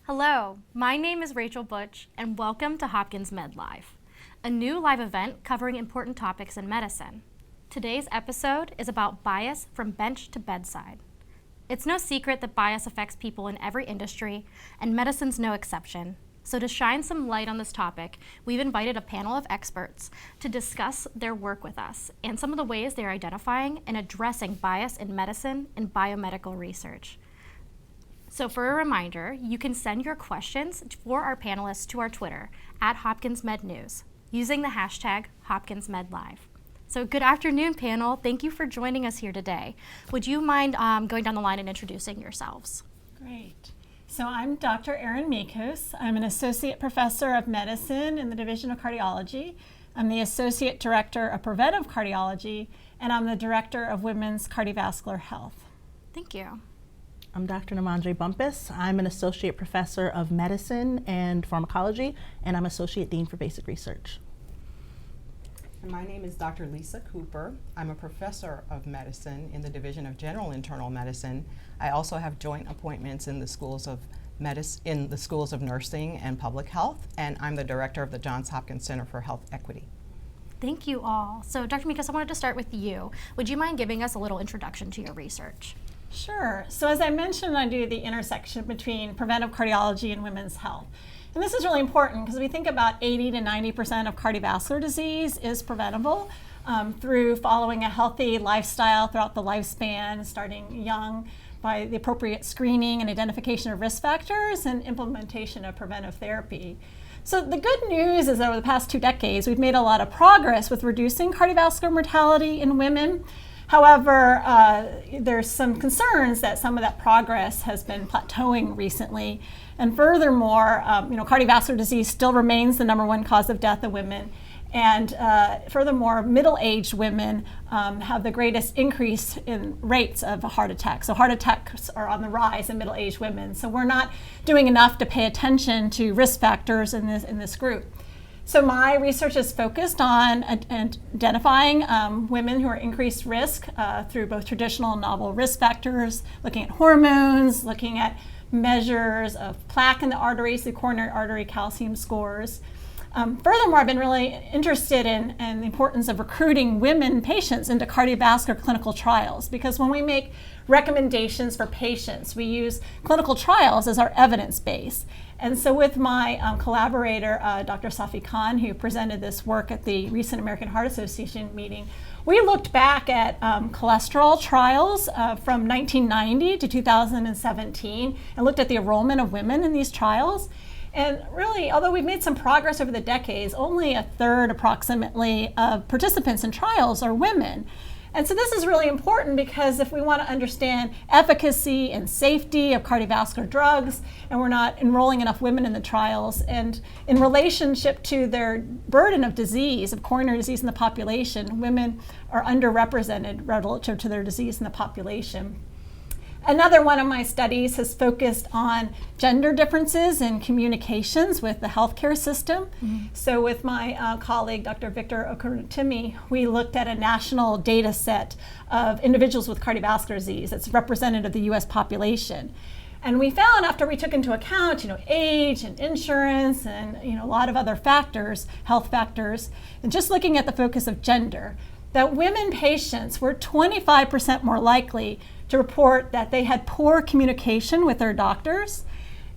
Hello, my name is Rachel Butch, and welcome to HopkinsMedLIVE, a new live event covering important topics in medicine. Today's episode is about bias from bench to bedside. It's no secret that bias affects people in every industry, and medicine's no exception. So to shine some light on this topic, we've invited a panel of experts to discuss their work with us and some of the ways they're identifying and addressing bias in medicine and biomedical research. So for a reminder, you can send your questions for our panelists to our Twitter at HopkinsMedNews using the hashtag HopkinsMedLIVE. So good afternoon, panel. Thank you for joining us here today. Would you mind going down the line and introducing yourselves? Great. So I'm Dr. Erin Mikos. I'm an associate professor of medicine in the Division of Cardiology. I'm the associate director of preventive cardiology, and I'm the director of women's cardiovascular health. Thank you. I'm Dr. Namandre Bumpus. I'm an associate professor of medicine and pharmacology, and I'm associate dean for basic research. And my name is Dr. Lisa Cooper. I'm a professor of medicine in the Division of General Internal Medicine. I also have joint appointments in the schools of nursing and public health, and I'm the director of the Johns Hopkins Center for Health Equity. Thank you all. So Dr. Mikos, I wanted to start with you. Would you mind giving us a little introduction to your research? Sure. So as I mentioned, I do the intersection between preventive cardiology and women's health. And this is really important because we think about 80 to 90% of cardiovascular disease is preventable through following a healthy lifestyle throughout the lifespan, starting young by the appropriate screening and identification of risk factors and implementation of preventive therapy. So the good news is that over the past 2 decades, we've made a lot of progress with reducing cardiovascular mortality in women. However, there's some concerns that some of that progress has been plateauing recently. And furthermore, cardiovascular disease still remains the #1 cause of death in women. And furthermore, middle-aged women have the greatest increase in rates of heart attacks. So heart attacks are on the rise in middle-aged women. So we're not doing enough to pay attention to risk factors in this group. So my research is focused on identifying women who are increased risk through both traditional and novel risk factors, looking at hormones, looking at measures of plaque in the arteries, the coronary artery calcium scores. Furthermore, I've been really interested in the importance of recruiting women patients into cardiovascular clinical trials, because when we make recommendations for patients, we use clinical trials as our evidence base. And so with my collaborator, Dr. Safi Khan, who presented this work at the recent American Heart Association meeting, we looked back at cholesterol trials from 1990 to 2017 and looked at the enrollment of women in these trials. And really, although we've made some progress over the decades, only a third approximately of participants in trials are women. And so this is really important because if we want to understand efficacy and safety of cardiovascular drugs, and we're not enrolling enough women in the trials, and in relationship to their burden of disease, of coronary disease in the population, women are underrepresented relative to their disease in the population. Another one of my studies has focused on gender differences in communications with the healthcare system. Mm-hmm. So with my colleague, Dr. Victor Okunrutimi, we looked at a national data set of individuals with cardiovascular disease that's representative of the US population. And we found, after we took into account, age and insurance and a lot of other factors, health factors, and just looking at the focus of gender, that women patients were 25% more likely to report that they had poor communication with their doctors,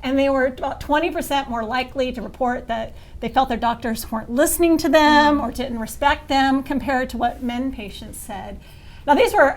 and they were about 20% more likely to report that they felt their doctors weren't listening to them or didn't respect them compared to what men patients said. Now these were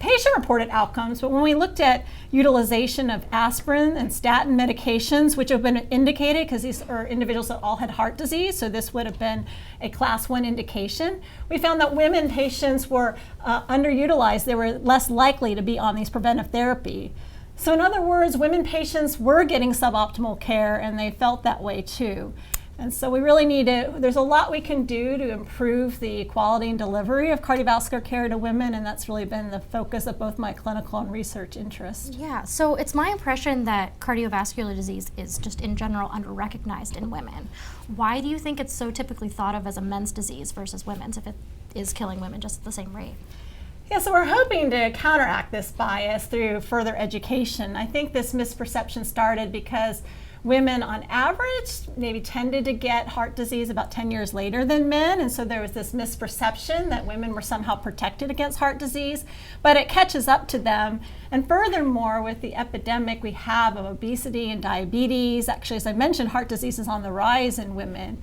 patient-reported outcomes, but when we looked at utilization of aspirin and statin medications, which have been indicated because these are individuals that all had heart disease, so this would have been a class 1 indication, we found that women patients were underutilized. They were less likely to be on these preventive therapy. So in other words, women patients were getting suboptimal care, and they felt that way too. And so we really need there's a lot we can do to improve the quality and delivery of cardiovascular care to women, and that's really been the focus of both my clinical and research interest. Yeah, so it's my impression that cardiovascular disease is just in general under-recognized in women. Why do you think it's so typically thought of as a men's disease versus women's if it is killing women just at the same rate? Yeah, so we're hoping to counteract this bias through further education. I think this misperception started because women on average maybe tended to get heart disease about 10 years later than men, and so there was this misperception that women were somehow protected against heart disease, but it catches up to them. And furthermore, with the epidemic we have of obesity and diabetes, actually, as I mentioned, heart disease is on the rise in women.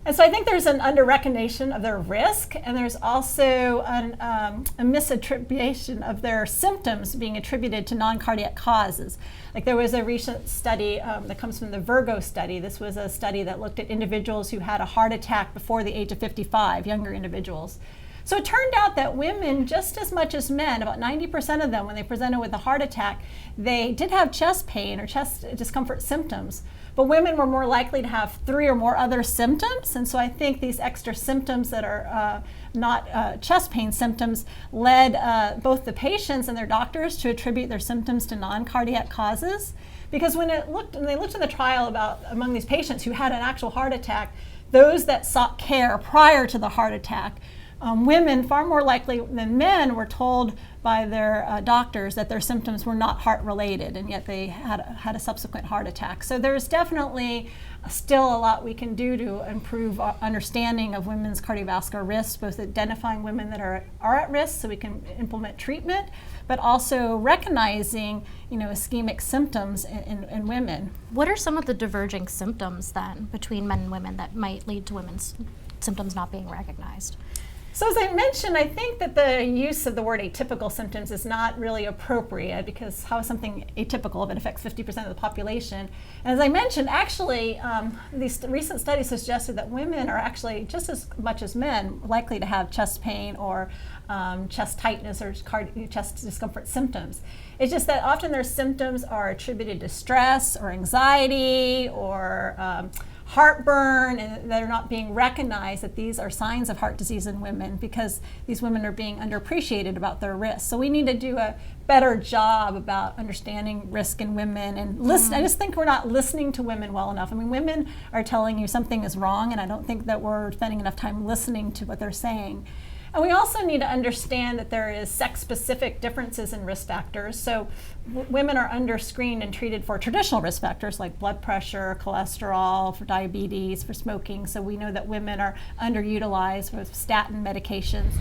And so I think there's an under-recognition of their risk, and there's also a misattribution of their symptoms being attributed to non-cardiac causes. Like there was a recent study that comes from the Virgo study. This was a study that looked at individuals who had a heart attack before the age of 55, younger individuals. So it turned out that women, just as much as men, about 90% of them, when they presented with a heart attack, they did have chest pain or chest discomfort symptoms. But women were more likely to have 3 or more other symptoms. And so I think these extra symptoms that are not chest pain symptoms led both the patients and their doctors to attribute their symptoms to non-cardiac causes. Because when they looked in the trial about among these patients who had an actual heart attack, those that sought care prior to the heart attack, women far more likely than men were told by their doctors that their symptoms were not heart related, and yet they had a subsequent heart attack. So there's definitely still a lot we can do to improve our understanding of women's cardiovascular risks, both identifying women that are at risk so we can implement treatment, but also recognizing ischemic symptoms in women. What are some of the diverging symptoms then between men and women that might lead to women's symptoms not being recognized? So as I mentioned, I think that the use of the word atypical symptoms is not really appropriate, because how is something atypical if it affects 50% of the population? And as I mentioned, actually, these recent studies suggested that women are actually just as much as men likely to have chest pain or chest tightness or chest discomfort symptoms. It's just that often their symptoms are attributed to stress or anxiety or heartburn, and that are not being recognized that these are signs of heart disease in women, because these women are being underappreciated about their risk. So we need to do a better job about understanding risk in women and listen. I just think we're not listening to women well enough. I mean, women are telling you something is wrong, and I don't think that we're spending enough time listening to what they're saying. And we also need to understand that there is sex-specific differences in risk factors. So women are under-screened and treated for traditional risk factors like blood pressure, cholesterol, for diabetes, for smoking. So we know that women are underutilized with statin medications.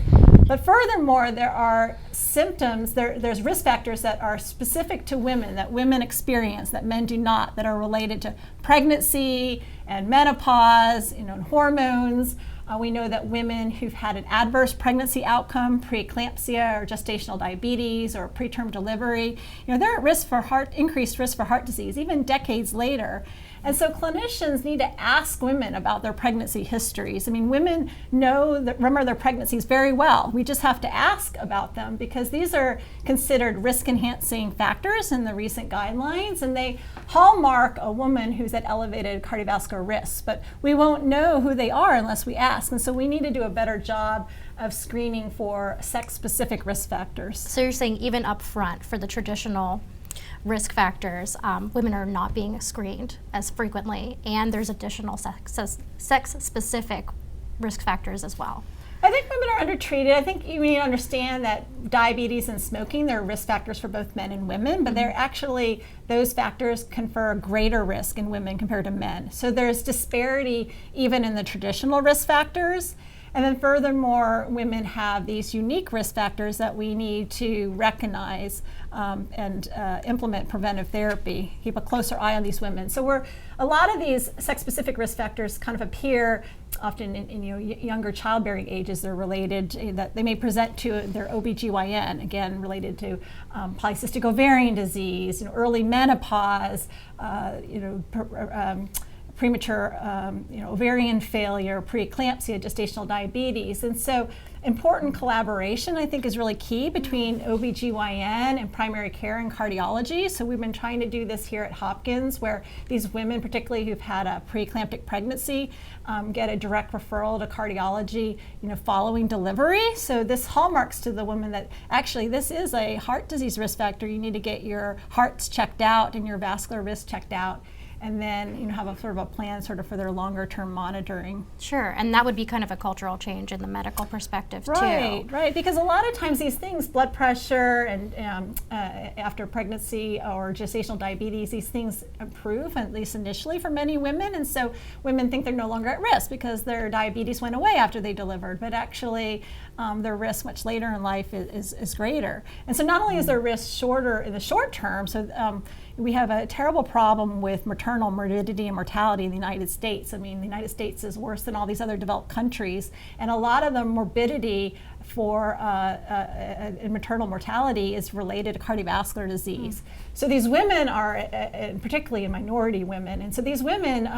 But furthermore, there are symptoms, there's risk factors that are specific to women, that women experience, that men do not, that are related to pregnancy and menopause, and hormones. We know that women who've had an adverse pregnancy outcome, preeclampsia or gestational diabetes or preterm delivery, they're at risk for increased risk for heart disease, even decades later. And so clinicians need to ask women about their pregnancy histories. I mean, women remember their pregnancies very well. We just have to ask about them, because these are considered risk-enhancing factors in the recent guidelines, and they hallmark a woman who's at elevated cardiovascular risk. But we won't know who they are unless we ask. And so we need to do a better job of screening for sex-specific risk factors. So you're saying even up front for the traditional risk factors, women are not being screened as frequently, and there's additional sex-specific risk factors as well. I think women are undertreated. I think you need to understand that diabetes and smoking, they're risk factors for both men and women, but they're actually, those factors confer greater risk in women compared to men. So there's disparity even in the traditional risk factors. And then furthermore, women have these unique risk factors that we need to recognize and implement preventive therapy, keep a closer eye on these women. So a lot of these sex-specific risk factors kind of appear often in younger childbearing ages. They're related to, that they may present to their OBGYN, again related to polycystic ovarian disease, early menopause, premature ovarian failure, preeclampsia, gestational diabetes. And so important collaboration, I think, is really key between OBGYN and primary care and cardiology. So we've been trying to do this here at Hopkins, where these women, particularly who've had a preeclamptic pregnancy, get a direct referral to cardiology following delivery. So this hallmarks to the woman that actually this is a heart disease risk factor. You need to get your hearts checked out and your vascular risk checked out. and then have a sort of a plan sort of for their longer term monitoring. Sure, and that would be kind of a cultural change in the medical perspective too. Right, because a lot of times these things, blood pressure and after pregnancy or gestational diabetes, these things improve, at least initially for many women, and so women think they're no longer at risk because their diabetes went away after they delivered, but actually their risk much later in life is greater. And so not only is their risk shorter in the short term, so we have a terrible problem with maternal morbidity and mortality in the United States. I mean, the United States is worse than all these other developed countries, and a lot of the morbidity for maternal mortality is related to cardiovascular disease. So these women are, and particularly minority women, and so these women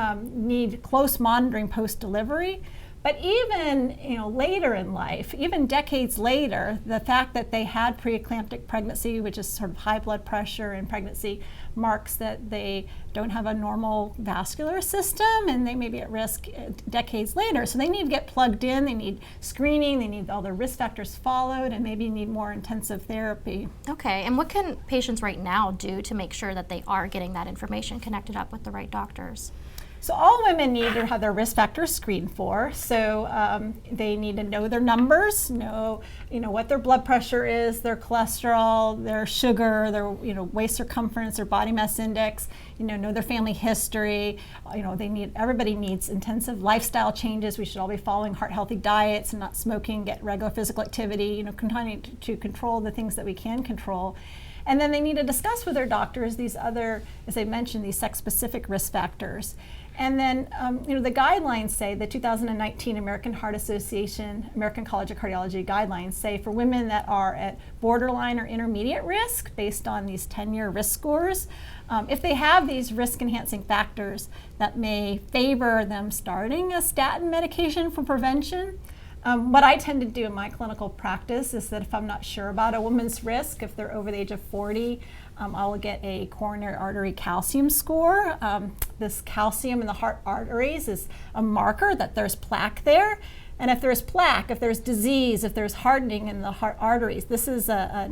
need close monitoring post-delivery. But even later in life, even decades later, the fact that they had preeclamptic pregnancy, which is sort of high blood pressure in pregnancy, marks that they don't have a normal vascular system and they may be at risk decades later. So they need to get plugged in, they need screening, they need all the risk factors followed, and maybe need more intensive therapy. Okay, and what can patients right now do to make sure that they are getting that information connected up with the right doctors? So all women need to have their risk factors screened for. So they need to know their numbers, know what their blood pressure is, their cholesterol, their sugar, their waist circumference, their body mass index. Know their family history. Everybody needs intensive lifestyle changes. We should all be following heart-healthy diets and not smoking. Get regular physical activity. Continuing to control the things that we can control. And then they need to discuss with their doctors these other, as I mentioned, these sex-specific risk factors. And then, the guidelines say, the 2019 American Heart Association, American College of Cardiology guidelines say for women that are at borderline or intermediate risk based on these 10-year risk scores, if they have these risk-enhancing factors that may favor them starting a statin medication for prevention. What I tend to do in my clinical practice is that if I'm not sure about a woman's risk, if they're over the age of 40, I'll get a coronary artery calcium score. This calcium in the heart arteries is a marker that there's plaque there. And if there's plaque, if there's disease, if there's hardening in the heart arteries, this is a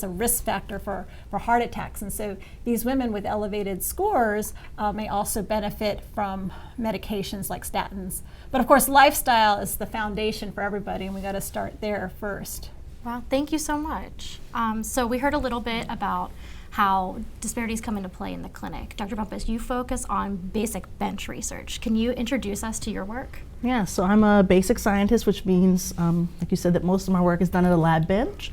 risk factor for heart attacks. And so these women with elevated scores may also benefit from medications like statins. But of course, lifestyle is the foundation for everybody, and we got to start there first. Well, thank you so much. So we heard a little bit about how disparities come into play in the clinic. Dr. Bumpus, you focus on basic bench research. Can you introduce us to your work? Yeah, so I'm a basic scientist, which means, like you said, that most of my work is done at a lab bench.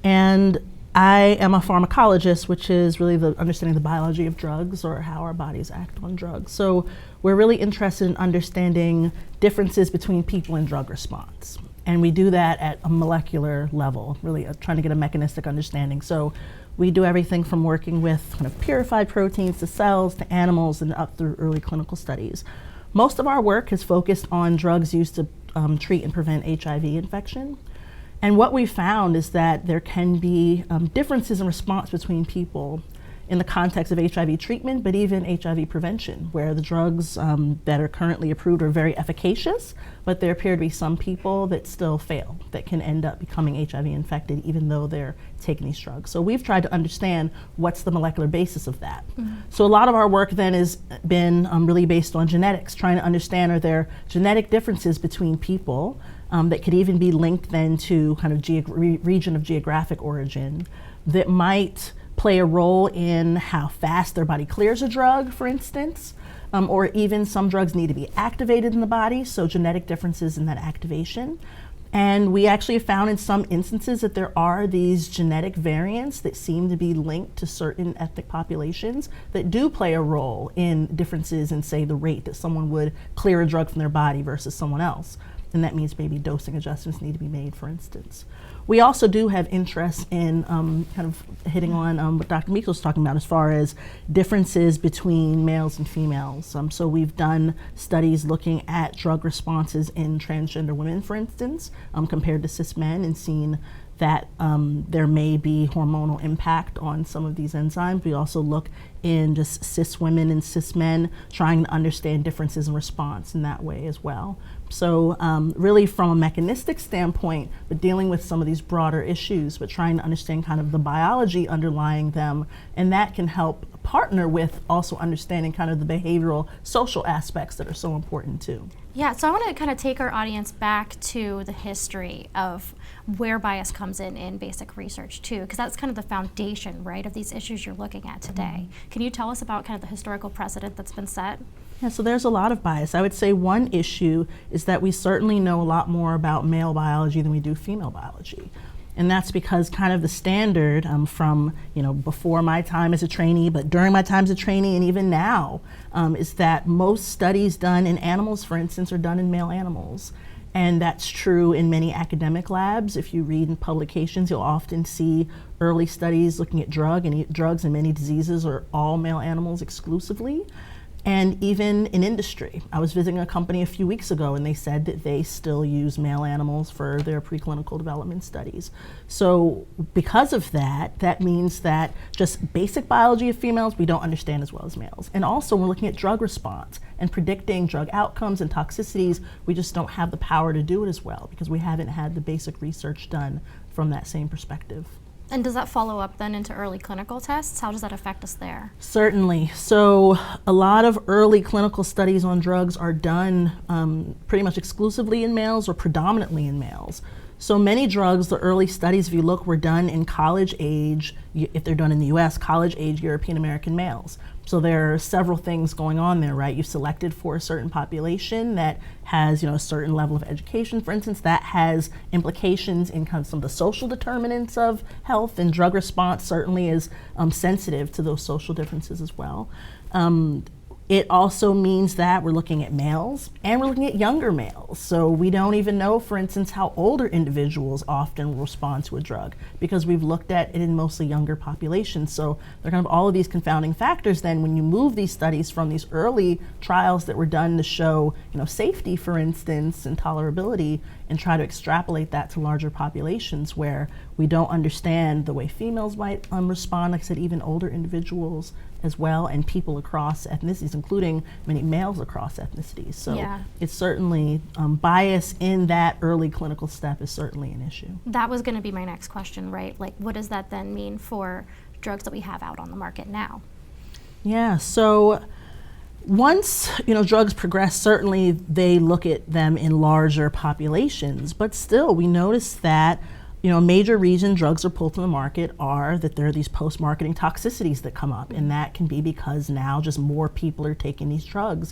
And I am a pharmacologist, which is really the understanding the biology of drugs or how our bodies act on drugs. So we're really interested in understanding differences between people in drug response. And we do that at a molecular level, really trying to get a mechanistic understanding. So we do everything from working with kind of purified proteins to cells to animals and up through early clinical studies. Most of our work is focused on drugs used to treat and prevent HIV infection. And what we found is that there can be differences in response between people in the context of HIV treatment, but even HIV prevention, where the drugs that are currently approved are very efficacious, but there appear to be some people that still fail, that can end up becoming HIV infected even though they're taking these drugs. So we've tried to understand what's the molecular basis of that. So a lot of our work then has been really based on genetics, trying to understand are there genetic differences between people that could even be linked then to kind of region of geographic origin that might play a role in how fast their body clears a drug, for instance, or even some drugs need to be activated in the body, so genetic differences in that activation. And we actually found in some instances that there are these genetic variants that seem to be linked to certain ethnic populations that do play a role in differences in, say, the rate that someone would clear a drug from their body versus someone else. And that means maybe dosing adjustments need to be made, for instance. We also do have interest in kind of hitting on what Dr. Meeks was talking about as far as differences between males and females. So we've done studies looking at drug responses in transgender women, for instance, compared to cis men, and seen that there may be hormonal impact on some of these enzymes. We also look in just cis women and cis men, trying to understand differences in response in that way as well. So really from a mechanistic standpoint, but dealing with some of these broader issues, but trying to understand kind of the biology underlying them, and that can help partner with also understanding kind of the behavioral social aspects that are so important too. Yeah, so I want to kind of take our audience back to the history of where bias comes in basic research too, because that's kind of the foundation, right, of these issues you're looking at today. Can you tell us about kind of the historical precedent that's been set? Yeah, so there's a lot of bias. I would say one issue is that we certainly know a lot more about male biology than we do female biology. And that's because kind of the standard from, before my time as a trainee, but during my time as a trainee and even now, is that most studies done in animals, for instance, are done in male animals. And that's true in many academic labs. If you read in publications, you'll often see early studies looking at drugs and many diseases are all male animals exclusively. And even in industry. I was visiting a company a few weeks ago and they said that they still use male animals for their preclinical development studies. So because of that, that means that just basic biology of females we don't understand as well as males. And also we're looking at drug response and predicting drug outcomes and toxicities. We just don't have the power to do it as well because we haven't had the basic research done from that same perspective. And does that follow up then into early clinical tests? How does that affect us there? Certainly. So a lot of early clinical studies on drugs are done pretty much exclusively in males or predominantly in males. So many drugs, the early studies, if you look, were done in college age, if they're done in the US, college age European American males. So there are several things going on there, right? You've selected for a certain population that has, a certain level of education, for instance, that has implications in kind of some of the social determinants of health, and drug response certainly is sensitive to those social differences as well. It also means that we're looking at males and we're looking at younger males. So we don't even know, for instance, how older individuals often respond to a drug because we've looked at it in mostly younger populations. So there are kind of all of these confounding factors then when you move these studies from these early trials that were done to show, safety, for instance, and tolerability, and try to extrapolate that to larger populations where we don't understand the way females might respond, like I said, even older individuals as well, and people across ethnicities, including many males across ethnicities. So yeah. It's certainly bias in that early clinical step is certainly an issue. That was going to be my next question, right? Like, what does that then mean for drugs that we have out on the market now? Yeah, so once drugs progress, certainly they look at them in larger populations, but still we notice that a major reason drugs are pulled from the market are that there are these post-marketing toxicities that come up, and that can be because now just more people are taking these drugs.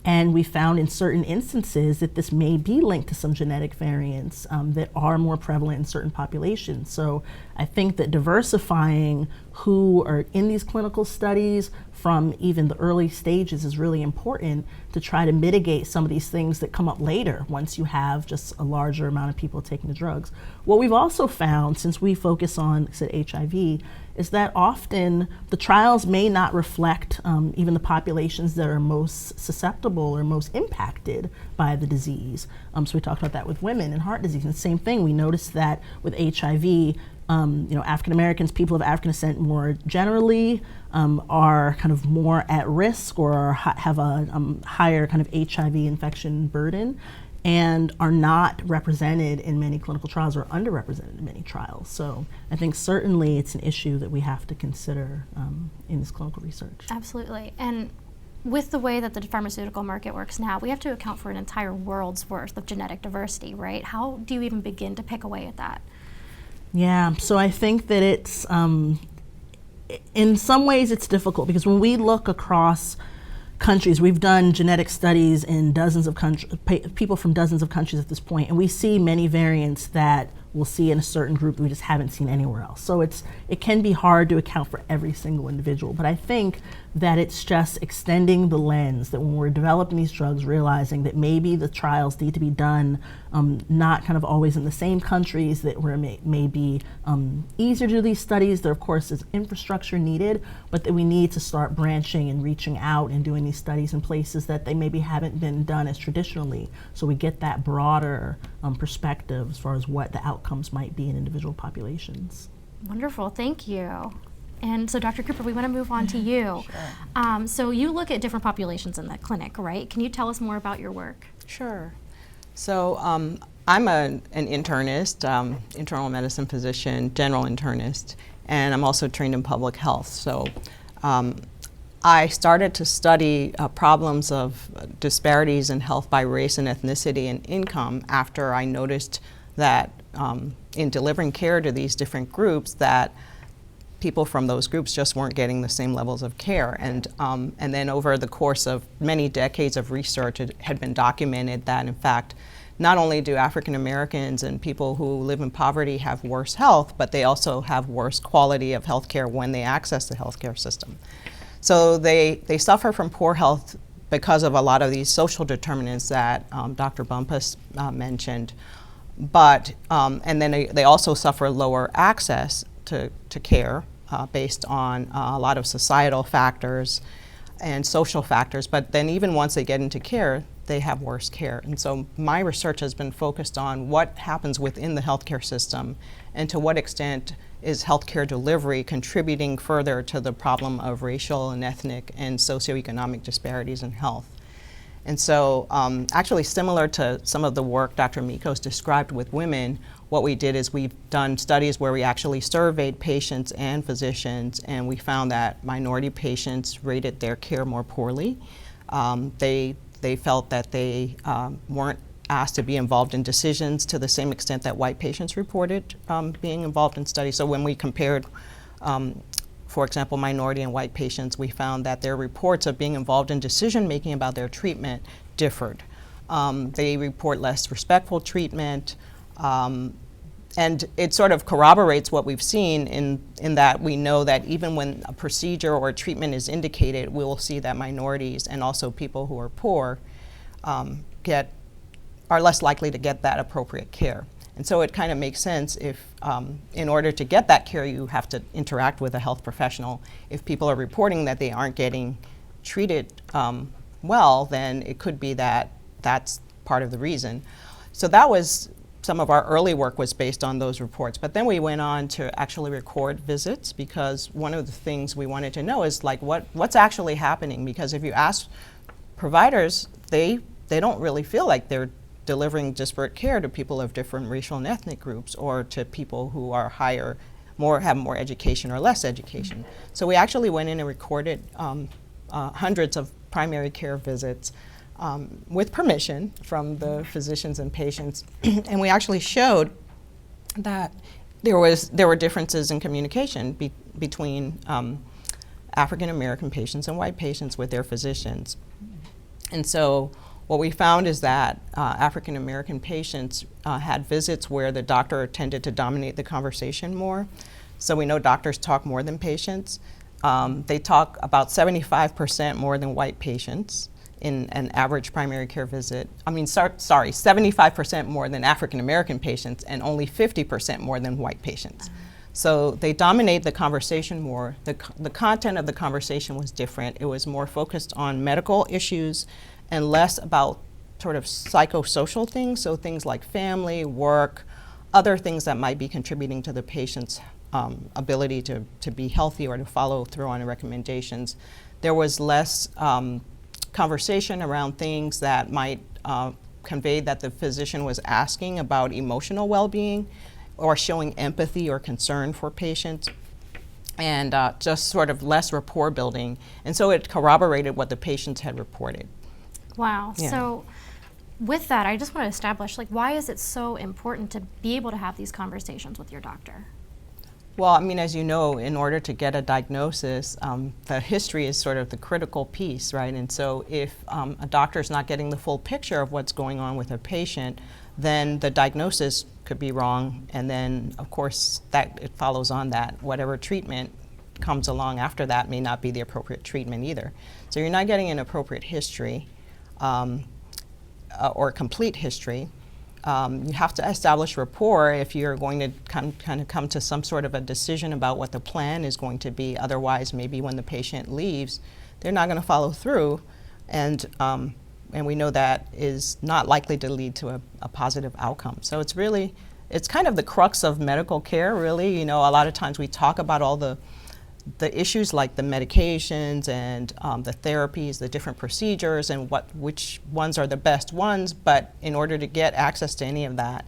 And we found in certain instances that this may be linked to some genetic variants that are more prevalent in certain populations. So I think that diversifying who are in these clinical studies from even the early stages is really important to try to mitigate some of these things that come up later once you have just a larger amount of people taking the drugs. What we've also found, since we focus on, HIV, is that often the trials may not reflect even the populations that are most susceptible or most impacted by the disease. So we talked about that with women and heart disease, and the same thing, we noticed that with HIV, African Americans, people of African descent more generally are kind of more at risk or have a higher kind of HIV infection burden and are not represented in many clinical trials or underrepresented in many trials. So I think certainly it's an issue that we have to consider in this clinical research. Absolutely. And with the way that the pharmaceutical market works now, we have to account for an entire world's worth of genetic diversity, right? How do you even begin to pick away at that? Yeah, so I think that it's, in some ways it's difficult because when we look across countries, we've done genetic studies in dozens of countries, people from dozens of countries at this point, and we see many variants that we'll see in a certain group that we just haven't seen anywhere else. So it can be hard to account for every single individual, but I think that it's just extending the lens, that when we're developing these drugs, realizing that maybe the trials need to be done not kind of always in the same countries, that where it may be easier to do these studies. There, of course, is infrastructure needed, but that we need to start branching and reaching out and doing these studies in places that they maybe haven't been done as traditionally, so we get that broader perspective as far as what the outcomes might be in individual populations. Wonderful, thank you. And so Dr. Cooper, we want to move on to you. Sure. So you look at different populations in the clinic, right? Can you tell us more about your work? Sure. So I'm an internist, internal medicine physician, general internist, and I'm also trained in public health. So I started to study problems of disparities in health by race and ethnicity and income after I noticed that in delivering care to these different groups that people from those groups just weren't getting the same levels of care. And then over the course of many decades of research, it had been documented that, in fact, not only do African Americans and people who live in poverty have worse health, but they also have worse quality of health care when they access the healthcare system. So they suffer from poor health because of a lot of these social determinants that Dr. Bumpus mentioned. But, and then they also suffer lower access to care based on a lot of societal factors and social factors. But then even once they get into care, they have worse care. And so my research has been focused on what happens within the healthcare system and to what extent is healthcare delivery contributing further to the problem of racial and ethnic and socioeconomic disparities in health. And so actually similar to some of the work Dr. Mikos described with women, what we did is we've done studies where we actually surveyed patients and physicians, and we found that minority patients rated their care more poorly. They felt that they weren't asked to be involved in decisions to the same extent that white patients reported being involved in studies. So when we compared, for example, minority and white patients, we found that their reports of being involved in decision making about their treatment differed. They report less respectful treatment, and it sort of corroborates what we've seen in that we know that even when a procedure or a treatment is indicated, we will see that minorities and also people who are poor are less likely to get that appropriate care. And so it kind of makes sense if, in order to get that care, you have to interact with a health professional. If people are reporting that they aren't getting treated well, then it could be that that's part of the reason. So that was, some of our early work was based on those reports. But then we went on to actually record visits, because one of the things we wanted to know is like what's actually happening. Because if you ask providers, they don't really feel like they're delivering disparate care to people of different racial and ethnic groups, or to people who are have more education or less education. So we actually went in and recorded hundreds of primary care visits with permission from the physicians and patients, and we actually showed that there were differences in communication between African American patients and white patients with their physicians. And so what we found is that African American patients had visits where the doctor tended to dominate the conversation more. So we know doctors talk more than patients. They talk about 75% more than white patients in an average primary care visit. I mean, sorry, 75% more than African American patients and only 50% more than white patients. So they dominate the conversation more. The content of the conversation was different. It was more focused on medical issues and less about sort of psychosocial things, so things like family, work, other things that might be contributing to the patient's ability to be healthy or to follow through on recommendations. There was less conversation around things that might convey that the physician was asking about emotional well-being or showing empathy or concern for patients, and just sort of less rapport building. And so it corroborated what the patients had reported. Wow. Yeah. So with that, I just want to establish, like, why is it so important to be able to have these conversations with your doctor? Well, I mean, as you know, in order to get a diagnosis, the history is sort of the critical piece, right? And so if a doctor is not getting the full picture of what's going on with a patient, then the diagnosis could be wrong. And then, of course, that it follows on that whatever treatment comes along after that may not be the appropriate treatment either. So you're not getting an appropriate history or complete history. You have to establish rapport if you're going to kind of come to some sort of a decision about what the plan is going to be. Otherwise, maybe when the patient leaves, they're not going to follow through, and we know that is not likely to lead to a positive outcome. So it's kind of the crux of medical care, really. You know, a lot of times we talk about all the the issues like the medications and the therapies, the different procedures, and which ones are the best ones. But in order to get access to any of that,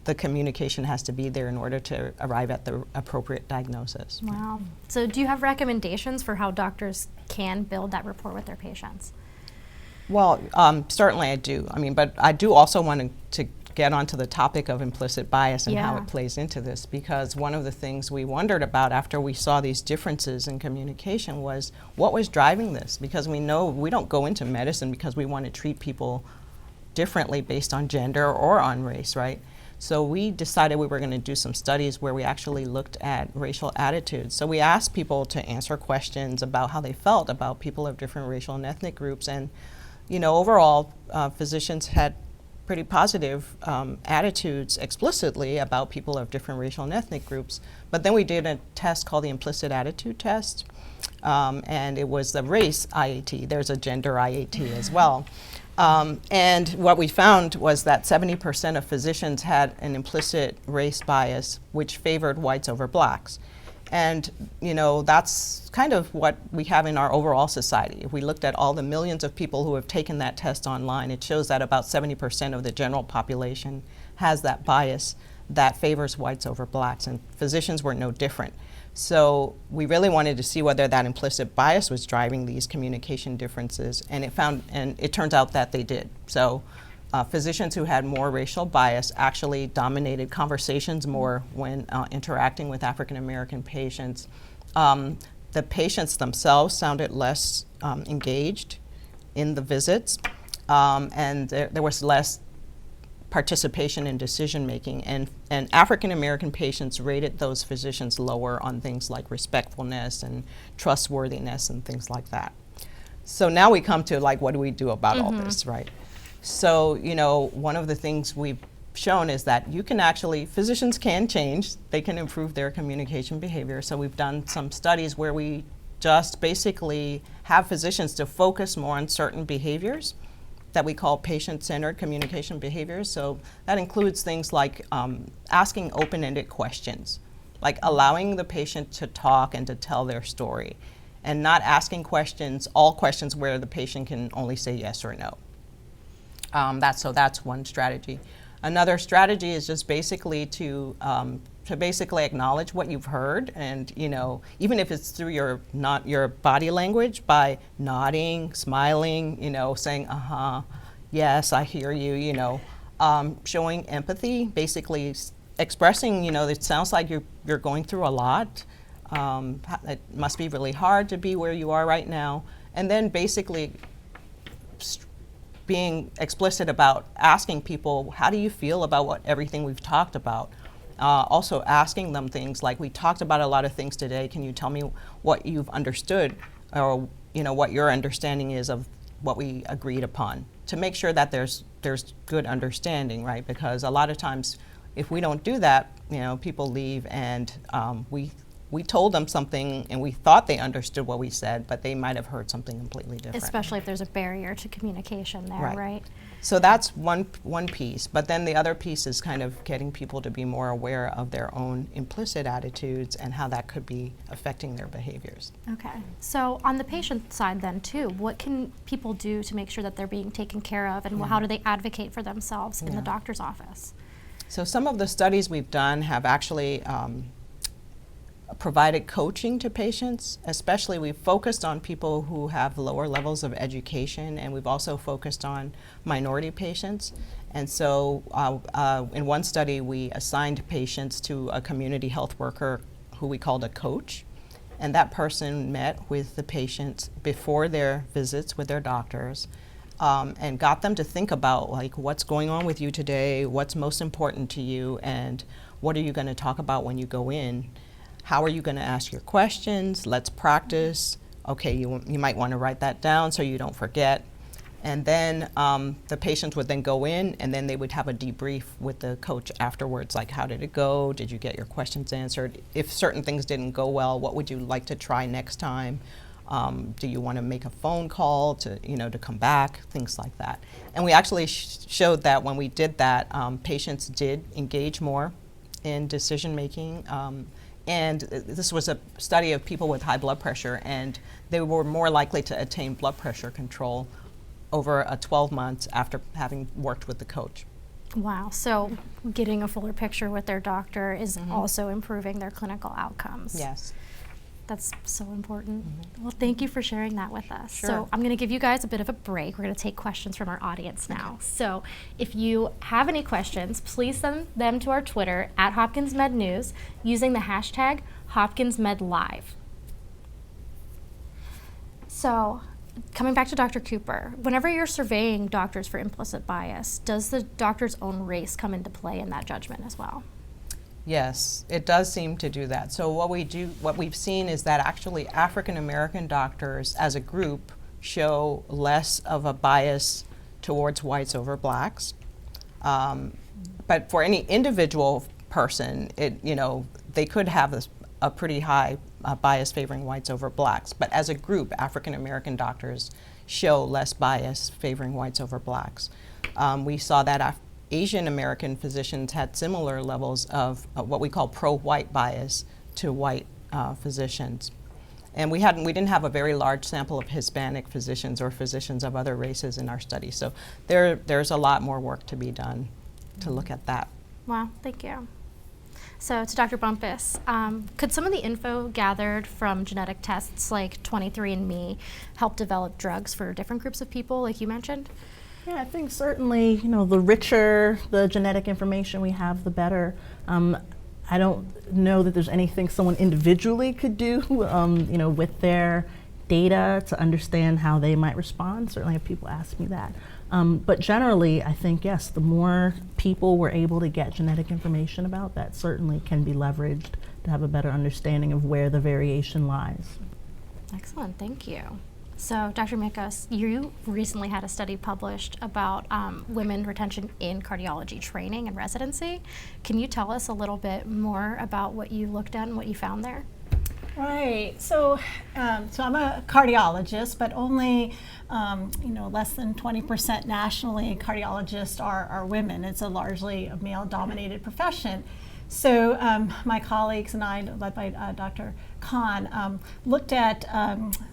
the communication has to be there in order to arrive at the appropriate diagnosis. Wow. So do you have recommendations for how doctors can build that rapport with their patients? Well, certainly I do. I mean, but I do also want to get onto the topic of implicit bias and how it plays into this, because one of the things we wondered about after we saw these differences in communication was what was driving this, because we know we don't go into medicine because we want to treat people differently based on gender or on race, right? So we decided we were going to do some studies where we actually looked at racial attitudes. So we asked people to answer questions about how they felt about people of different racial and ethnic groups, and overall physicians had pretty positive attitudes explicitly about people of different racial and ethnic groups. But then we did a test called the implicit attitude test, and it was the race IAT. There's a gender IAT as well. And what we found was that 70% of physicians had an implicit race bias which favored whites over blacks. And that's kind of what we have in our overall society. If we looked at all the millions of people who have taken that test online, it shows that about 70% of the general population has that bias that favors whites over blacks, and physicians were no different. So we really wanted to see whether that implicit bias was driving these communication differences, and it turns out that they did. So physicians who had more racial bias actually dominated conversations more when interacting with African American patients. The patients themselves sounded less engaged in the visits, and there was less participation in decision making, and African American patients rated those physicians lower on things like respectfulness and trustworthiness and things like that. So now we come to what do we do about all this, right? So, one of the things we've shown is that physicians can change, they can improve their communication behavior. So we've done some studies where we just basically have physicians to focus more on certain behaviors that we call patient-centered communication behaviors. So that includes things like asking open-ended questions, like allowing the patient to talk and to tell their story, and not asking all questions where the patient can only say yes or no. That's one strategy. Another strategy is just basically to basically acknowledge what you've heard, and even if it's through your body language, by nodding, smiling, saying yes, I hear you, showing empathy, basically expressing, it sounds like you're going through a lot. It must be really hard to be where you are right now, and then basically being explicit about asking people, how do you feel about everything we've talked about? Also asking them things like, we talked about a lot of things today, can you tell me what you've understood, or what your understanding is of what we agreed upon, to make sure that there's good understanding, right? Because a lot of times if we don't do that, people leave, and we told them something and we thought they understood what we said, but they might have heard something completely different. Especially if there's a barrier to communication there, right? So that's one piece, but then the other piece is kind of getting people to be more aware of their own implicit attitudes and how that could be affecting their behaviors. Okay, so on the patient side then too, what can people do to make sure that they're being taken care of, and how do they advocate for themselves in the doctor's office? So some of the studies we've done have actually provided coaching to patients. Especially we've focused on people who have lower levels of education, and we've also focused on minority patients. And so in one study we assigned patients to a community health worker who we called a coach, and that person met with the patients before their visits with their doctors, and got them to think about what's going on with you today, what's most important to you, and what are you going to talk about when you go in. How are you going to ask your questions? Let's practice. Okay, you might want to write that down so you don't forget. And then the patients would then go in, and then they would have a debrief with the coach afterwards, like, how did it go? Did you get your questions answered? If certain things didn't go well, what would you like to try next time? Do you want to make a phone call to come back? Things like that. And we actually showed that when we did that, patients did engage more in decision making. And this was a study of people with high blood pressure, and they were more likely to attain blood pressure control over 12 months after having worked with the coach. Wow, so getting a fuller picture with their doctor is also improving their clinical outcomes. Yes. That's so important. Well, thank you for sharing that with us. Sure. So I'm going to give you guys a bit of a break. We're going to take questions from our audience now. Okay. So if you have any questions, please send them to our Twitter at HopkinsMedNews using the hashtag HopkinsMedLIVE. So coming back to Dr. Cooper, whenever you're surveying doctors for implicit bias, does the doctor's own race come into play in that judgment as well? Yes, it does seem to do that. So what we've seen is that actually African American doctors as a group show less of a bias towards whites over blacks. But for any individual person, they could have a pretty high bias favoring whites over blacks. But as a group, African American doctors show less bias favoring whites over blacks. We saw that Asian American physicians had similar levels of what we call pro-white bias to white physicians. And we didn't have a very large sample of Hispanic physicians or physicians of other races in our study. So there's a lot more work to be done to look at that. Wow, thank you. So to Dr. Bumpus, could some of the info gathered from genetic tests like 23andMe help develop drugs for different groups of people like you mentioned? Yeah, I think certainly, the richer the genetic information we have, the better. I don't know that there's anything someone individually could do, with their data to understand how they might respond. Certainly if people ask me that. But generally, I think, yes, the more people we're able to get genetic information about, that certainly can be leveraged to have a better understanding of where the variation lies. Excellent, thank you. So, Dr. Mikos, you recently had a study published about women retention in cardiology training and residency. Can you tell us a little bit more about what you looked at and what you found there? Right. So I'm a cardiologist, but only less than 20% nationally cardiologists are women. It's a largely male-dominated profession. So my colleagues and I, led by Dr. Khan, looked at,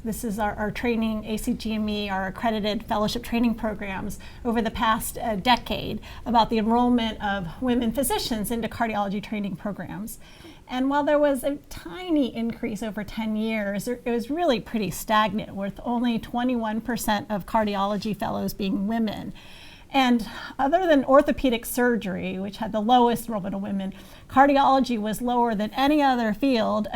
this is our training, ACGME, our accredited fellowship training programs over the past decade about the enrollment of women physicians into cardiology training programs. And while there was a tiny increase over 10 years, it was really pretty stagnant, with only 21% of cardiology fellows being women. And other than orthopedic surgery, which had the lowest enrollment of women, cardiology was lower than any other field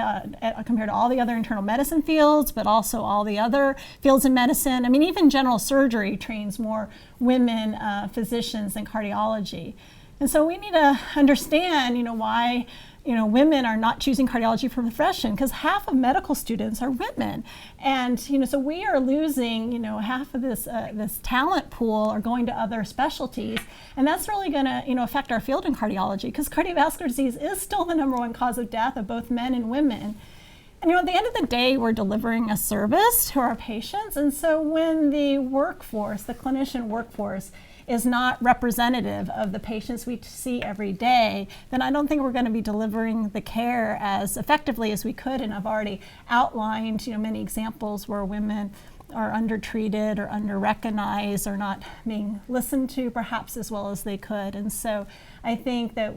compared to all the other internal medicine fields, but also all the other fields in medicine. I mean, even general surgery trains more women physicians than cardiology. And so we need to understand, why women are not choosing cardiology for profession, because half of medical students are women. And, so we are losing, half of this talent pool are going to other specialties. And that's really going to, affect our field in cardiology, because cardiovascular disease is still the #1 cause of death of both men and women. And, at the end of the day, we're delivering a service to our patients. And so when the workforce, the clinician workforce, is not representative of the patients we see every day, then I don't think we're going to be delivering the care as effectively as we could. And I've already outlined, many examples where women are undertreated or under-recognized or not being listened to perhaps as well as they could. And so I think that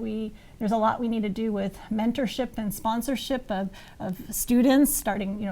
there's a lot we need to do with mentorship and sponsorship of students, starting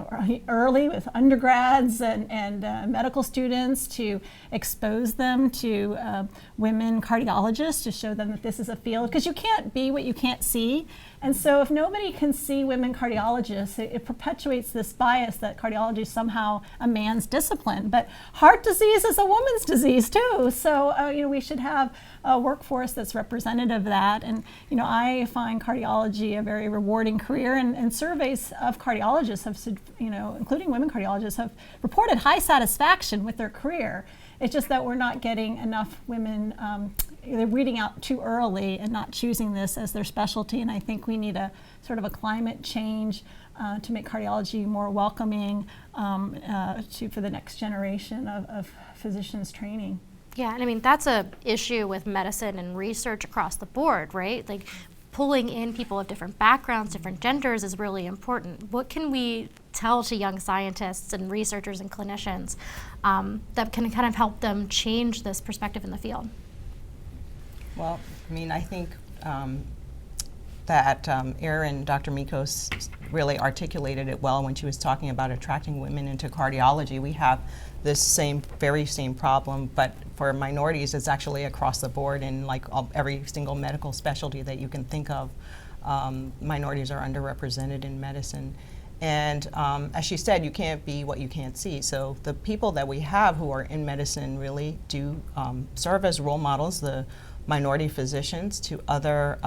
early with undergrads and medical students, to expose them to women cardiologists, to show them that this is a field, because you can't be what you can't see. And so if nobody can see women cardiologists, it perpetuates this bias that cardiology is somehow a man's discipline. But heart disease is a woman's disease too. So we should have a workforce that's representative of that. And I find cardiology a very rewarding career, and surveys of cardiologists have, including women cardiologists, have reported high satisfaction with their career. It's just that we're not getting enough women they're reading out too early and not choosing this as their specialty. And I think we need a sort of a climate change to make cardiology more welcoming for the next generation of physicians training. Yeah, and I mean, that's a issue with medicine and research across the board, right? Like, pulling in people of different backgrounds, different genders is really important. What can we tell to young scientists and researchers and clinicians that can kind of help them change this perspective in the field? Well, I mean, I think that Erin, Dr. Mikos, really articulated it well when she was talking about attracting women into cardiology. We have this very same problem, but for minorities, it's actually across the board in like every single medical specialty that you can think of. Minorities are underrepresented in medicine. And as she said, you can't be what you can't see. So the people that we have who are in medicine really do serve as role models, the minority physicians to other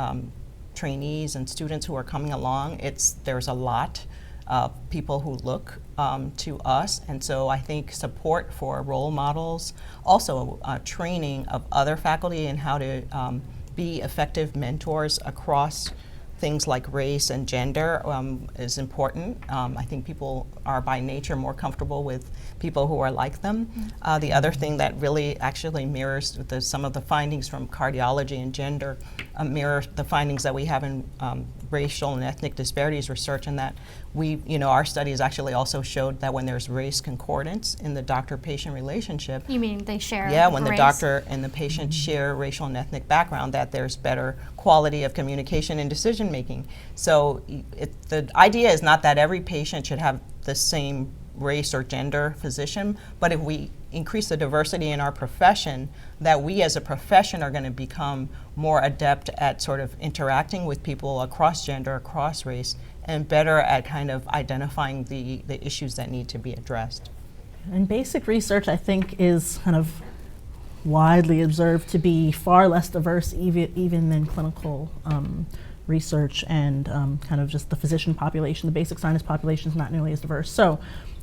trainees and students who are coming along. There's a lot of people who look to us, and so I think support for role models, also training of other faculty in how to be effective mentors across things like race and gender is important. I think people are by nature more comfortable with people who are like them. The other thing that really actually mirrors some of the findings from cardiology and gender mirror the findings that we have in racial and ethnic disparities research, and that our studies actually also showed that when there's race concordance in the doctor-patient relationship. You mean they share? Yeah, when the race? doctor and the patient share racial and ethnic background, that there's better quality of communication and decision making. So the idea is not that every patient should have the same race or gender physician, but if we increase the diversity in our profession, that we as a profession are going to become more adept at sort of interacting with people across gender, across race, and better at kind of identifying the issues that need to be addressed. And basic research, I think, is kind of widely observed to be far less diverse even than clinical research, and kind of just the physician population. The basic scientist population is not nearly as diverse. So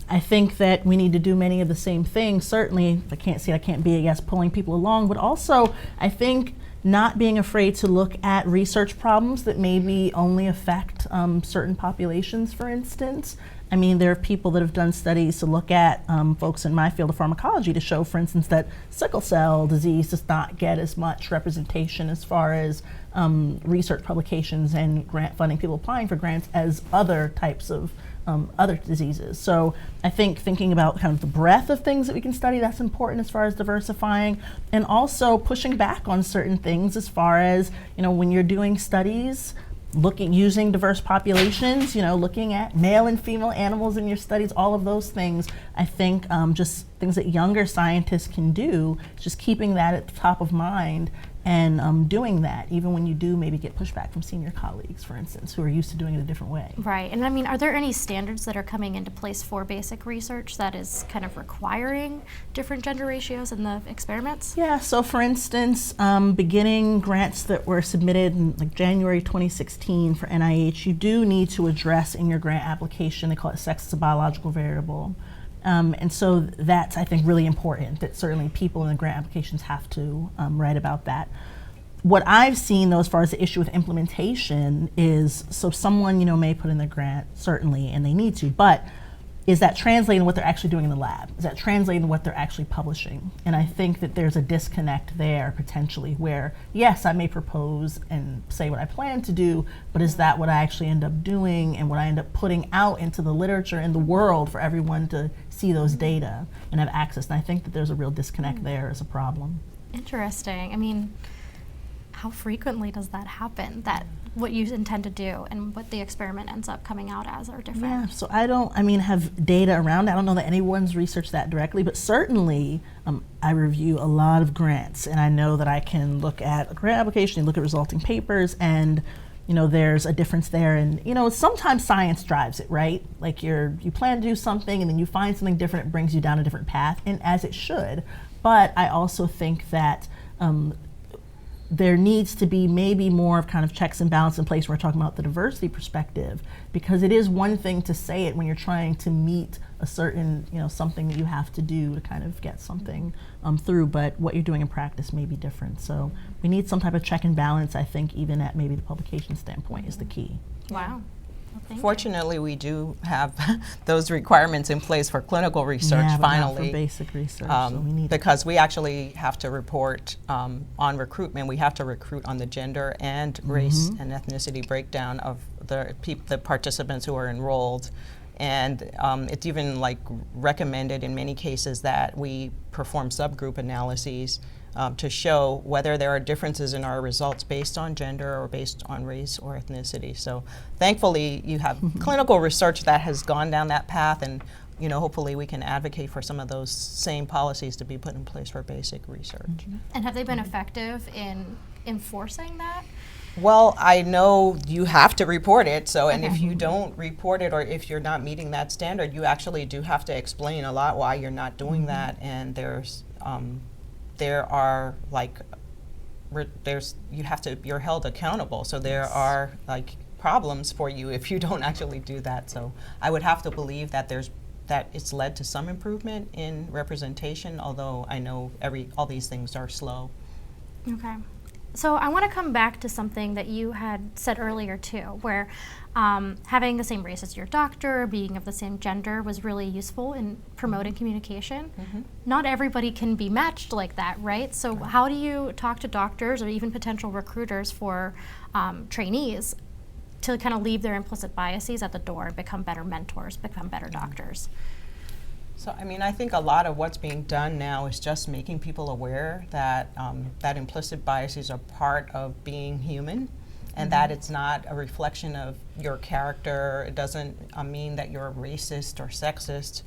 I think that we need to do many of the same things. Certainly, if I can't see it, I can't be, I guess, pulling people along, but also I think not being afraid to look at research problems that maybe only affect certain populations, for instance. I mean, there are people that have done studies to look at folks in my field of pharmacology to show, for instance, that sickle cell disease does not get as much representation as far as research publications and grant funding, people applying for grants, as other types of other diseases. So I think thinking about kind of the breadth of things that we can study, that's important as far as diversifying, and also pushing back on certain things as far as, when you're doing studies, using diverse populations, looking at male and female animals in your studies, all of those things, I think just things that younger scientists can do, just keeping that at the top of mind and doing that, even when you do maybe get pushback from senior colleagues, for instance, who are used to doing it a different way. Right, and I mean, are there any standards that are coming into place for basic research that is kind of requiring different gender ratios in the experiments? Yeah, so for instance, beginning grants that were submitted in like January 2016 for NIH, you do need to address in your grant application, they call it sex as a biological variable. And so that's, I think, really important, that certainly people in the grant applications have to write about that. What I've seen, though, as far as the issue with implementation is, so someone, may put in their grant, certainly, and they need to, but is that translating what they're actually doing in the lab? Is that translating what they're actually publishing? And I think that there's a disconnect there, potentially, where, yes, I may propose and say what I plan to do, but is that what I actually end up doing and what I end up putting out into the literature in the world for everyone to see those data and have access? And I think that there's a real disconnect there as a problem. Interesting. I mean, how frequently does that happen, that what you intend to do and what the experiment ends up coming out as are different? Yeah, so I don't, have data around. I don't know that anyone's researched that directly, but certainly I review a lot of grants, and I know that I can look at a grant application and look at resulting papers, and there's a difference there. And sometimes science drives it, right? Like you plan to do something and then you find something different, it brings you down a different path, and as it should. But I also think that there needs to be maybe more of kind of checks and balance in place when we're talking about the diversity perspective, because it is one thing to say it when you're trying to meet a certain, something that you have to do to kind of get something through, but what you're doing in practice may be different. So we need some type of check and balance, I think, even at maybe the publication standpoint is the key. Wow. Well, thank you. Fortunately, we do have those requirements in place for clinical research, Yeah, but not finally. for basic research, so we need because we actually have to report on recruitment. We have to recruit on the gender and race and ethnicity breakdown of the participants who are enrolled. And it's even like recommended in many cases that we perform subgroup analyses to show whether there are differences in our results based on gender or based on race or ethnicity. So thankfully you have clinical research that has gone down that path, and hopefully we can advocate for some of those same policies to be put in place for basic research. And have they been effective in enforcing that? Well, I know you have to report it, and Okay. if you don't report it or if you're not meeting that standard, you actually do have to explain a lot why you're not doing that, and you're held accountable. So there are like problems for you if you don't actually do that. So I would have to believe that it's led to some improvement in representation, although I know all these things are slow. Okay. So I want to come back to something that you had said earlier too, where having the same race as your doctor, being of the same gender was really useful in promoting communication. Not everybody can be matched like that, right? So how do you talk to doctors or even potential recruiters for trainees to kind of leave their implicit biases at the door and become better mentors, become better doctors? So, I think a lot of what's being done now is just making people aware that that implicit biases are part of being human, and that it's not a reflection of your character. It doesn't mean that you're racist or sexist,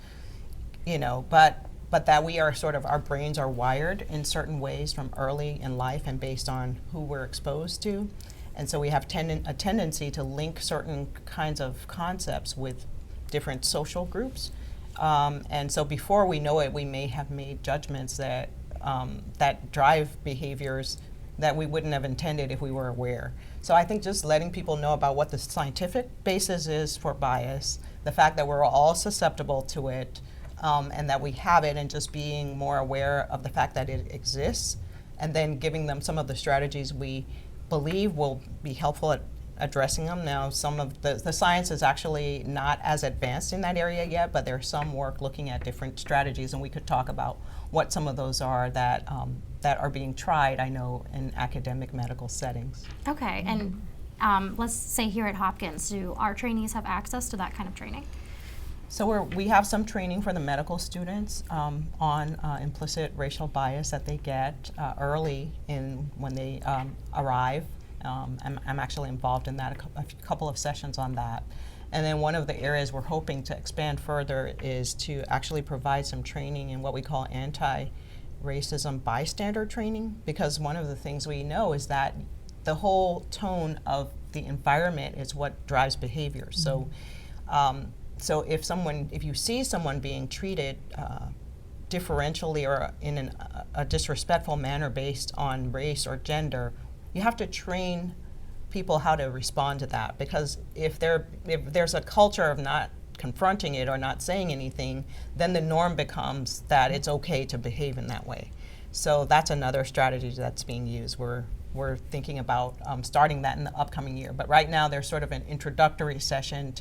but that we are our brains are wired in certain ways from early in life and based on who we're exposed to. And so we have a tendency to link certain kinds of concepts with different social groups. And so before we know it, we may have made judgments that drive behaviors that we wouldn't have intended if we were aware. So I think just letting people know about what the scientific basis is for bias, the fact that we're all susceptible to it, and that we have it, and just being more aware of the fact that it exists, and then giving them some of the strategies we believe will be helpful at addressing them. Now, some of the science is actually not as advanced in that area yet, but there's some work looking at different strategies, and we could talk about what some of those are that are being tried, I know, in academic medical settings. Okay, and let's say here at Hopkins, do our trainees have access to that kind of training? So we have some training for the medical students on implicit racial bias that they get early when they arrive. I'm actually involved in that, a couple of sessions on that. And then one of the areas we're hoping to expand further is to actually provide some training in what we call anti-racism bystander training, because one of the things we know is that the whole tone of the environment is what drives behavior. So, so if you see someone being treated differentially or in a disrespectful manner based on race or gender, you have to train people how to respond to that, because if there's a culture of not confronting it or not saying anything, then the norm becomes that it's okay to behave in that way. So that's another strategy that's being used. We're thinking about starting that in the upcoming year. But right now there's sort of an introductory session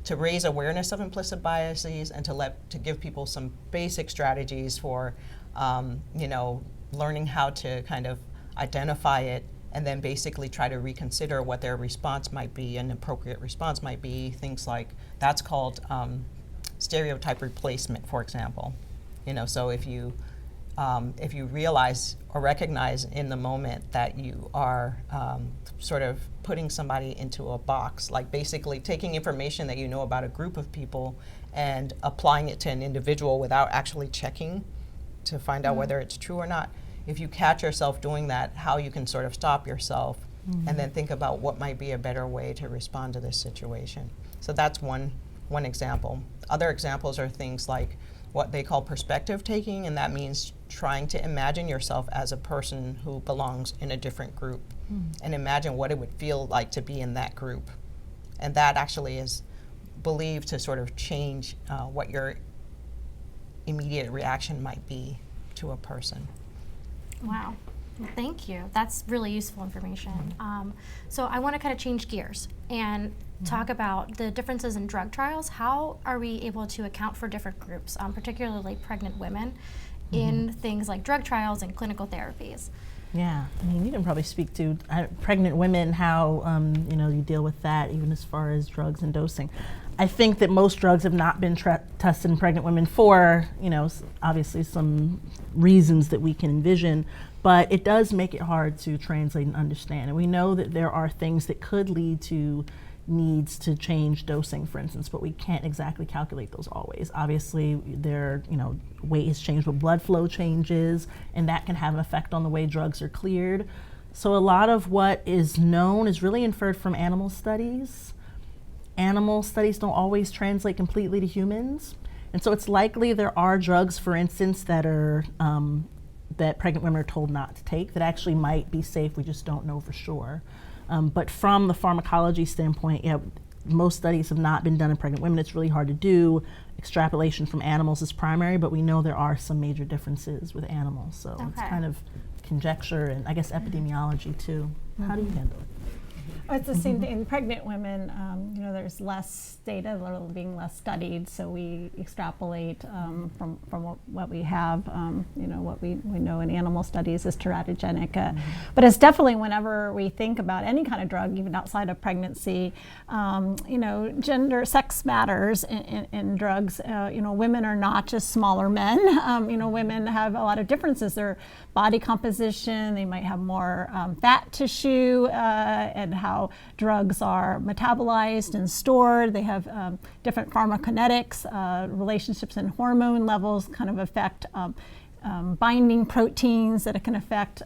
to raise awareness of implicit biases and to give people some basic strategies for learning how to kind of identify it, and then basically try to reconsider what their response might be. An appropriate response might be things like, that's called stereotype replacement, for example. So if you realize or recognize in the moment that you are sort of putting somebody into a box, like basically taking information that you know about a group of people and applying it to an individual without actually checking to find out whether it's true or not. If you catch yourself doing that, how you can sort of stop yourself and then think about what might be a better way to respond to this situation. So that's one example. Other examples are things like what they call perspective taking, and that means trying to imagine yourself as a person who belongs in a different group and imagine what it would feel like to be in that group. And that actually is believed to sort of change what your immediate reaction might be to a person. Wow. Well, thank you. That's really useful information. So I want to kind of change gears and talk about the differences in drug trials. How are we able to account for different groups, particularly pregnant women, in things like drug trials and clinical therapies? Yeah, I mean, you can probably speak to pregnant women, how you deal with that, even as far as drugs and dosing. I think that most drugs have not been tested in pregnant women for, obviously some reasons that we can envision, but it does make it hard to translate and understand. And we know that there are things that could lead to needs to change dosing, for instance, but we can't exactly calculate those always. Obviously, weight has changed with blood flow changes, and that can have an effect on the way drugs are cleared. So a lot of what is known is really inferred from animal studies. Animal studies don't always translate completely to humans, and so it's likely there are drugs, for instance, that are that pregnant women are told not to take that actually might be safe. We just don't know for sure. But from the pharmacology standpoint, most studies have not been done in pregnant women. It's really hard to do. Extrapolation from animals is primary, but we know there are some major differences with animals. So it's kind of conjecture and I guess epidemiology too. How do you handle it? It's the same thing in pregnant women. There's less data, they're being less studied, so we extrapolate from what we have. What we know in animal studies is teratogenic. But it's definitely whenever we think about any kind of drug, even outside of pregnancy, gender, sex matters in drugs. Women are not just smaller men. Women have a lot of differences. Their body composition, they might have more fat tissue, and how drugs are metabolized and stored. They have different pharmacokinetics, relationships and hormone levels kind of affect binding proteins that it can affect,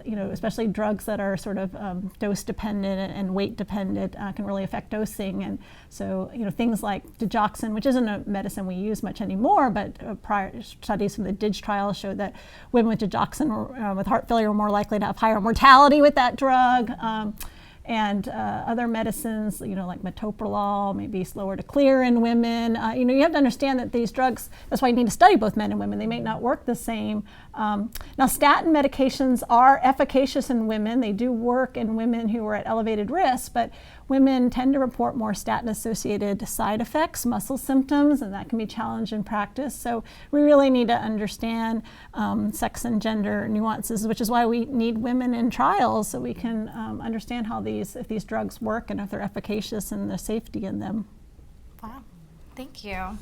especially drugs that are sort of dose dependent and weight dependent can really affect dosing. And so, things like digoxin, which isn't a medicine we use much anymore, but prior studies from the DIG trial showed that women with digoxin with heart failure were more likely to have higher mortality with that drug. And other medicines, like metoprolol, may be slower to clear in women. You have to understand that these drugs, that's why you need to study both men and women. They may not work the same. Now, statin medications are efficacious in women. They do work in women who are at elevated risk, but women tend to report more statin-associated side effects, muscle symptoms, and that can be challenged in practice. So we really need to understand sex and gender nuances, which is why we need women in trials so we can understand how if these drugs work and if they're efficacious and the safety in them. Wow, thank you.